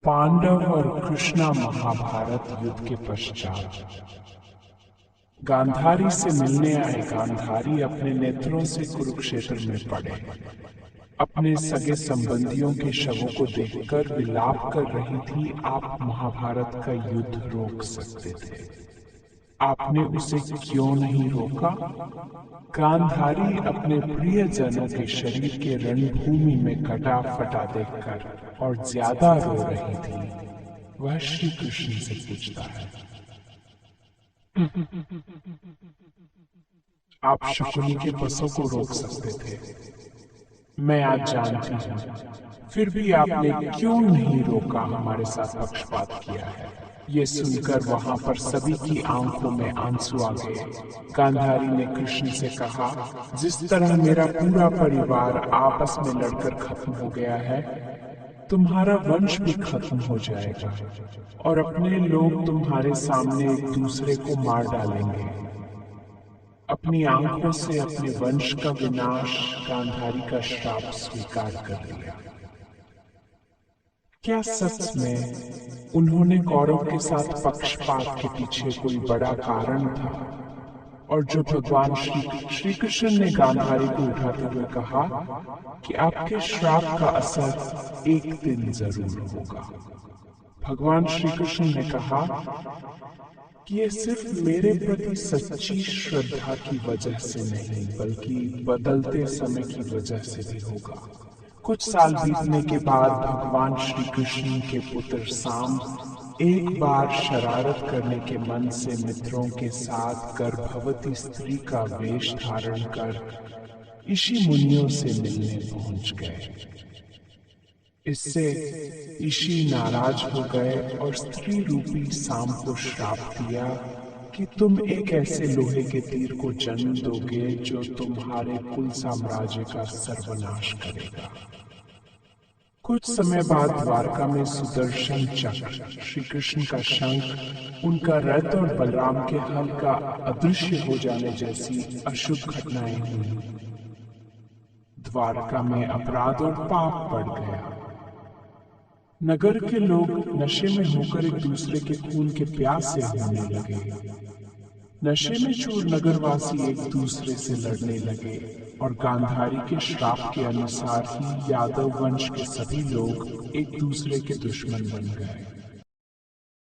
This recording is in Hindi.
पांडव और कृष्णा महाभारत युद्ध के पश्चात गांधारी से मिलने आए गांधारी अपने नेत्रों से कुरुक्षेत्र में पड़े। अपने सगे संबंधियों के शवों को देखकर विलाप कर रही थी। आप महाभारत का युद्ध रोक सकते थे, आपने उसे क्यों नहीं रोका? गांधारी अपने प्रियजनों के शरीर के रणभूमि में कटा फटा देखकर और ज्यादा रो रही थी। वह श्री कृष्ण से पूछता है, आप शकुनी के बसों को रोक सकते थे, मैं आज जानती हूं, फिर भी आपने क्यों नहीं रोका, हमारे साथ पक्षपात किया है। ये सुनकर वहां पर सभी की आंखों में आंसू आ गए। गांधारी ने कृष्ण से कहा, जिस तरह मेरा पूरा परिवार आपस में लड़कर खत्म हो गया है, तुम्हारा वंश भी खत्म हो जाएगा और अपने लोग तुम्हारे सामने एक दूसरे को मार डालेंगे। अपनी आंखों से अपने वंश का विनाश, गांधारी का श्राप स्वीकार कर लिया। क्या सच में उन्होंने कौरव के साथ पक्षपात के पीछे कोई बड़ा कारण था? और जो भगवान श्री कृष्ण ने गांधारी को उठाते हुए कहा कि आपके श्राप का असर एक दिन जरूर होगा। भगवान श्री कृष्ण ने कहा कि ये सिर्फ मेरे प्रति सच्ची श्रद्धा की वजह से नहीं, बल्कि बदलते समय की वजह से भी होगा। कुछ साल बीतने के बाद भगवान श्री कृष्ण के पुत्र साम एक बार शरारत करने के मन से मित्रों के साथ गर्भवती स्त्री का वेश धारण कर ऋषि मुनियों से मिलने पहुंच गए। इससे ऋषि नाराज हो गए और स्त्री रूपी साम को श्राप दिया कि तुम एक ऐसे लोहे के तीर को जन्म दोगे जो तुम्हारे कुल साम्राज्य का सर्वनाश करेगा। कुछ समय बाद द्वारका में सुदर्शन चक्र, श्री कृष्ण का शंख, उनका रथ और बलराम के हल का अदृश्य हो जाने जैसी अशुभ घटनाएं हुई। द्वारका में अपराध और पाप बढ़ गया। नगर के लोग नशे में होकर एक दूसरे के खून के प्यासे होने लगे। नशे में चूर नगरवासी एक दूसरे से लड़ने लगे और गांधारी के श्राप के अनुसार ही यादव वंश के सभी लोग एक दूसरे के दुश्मन बन गए।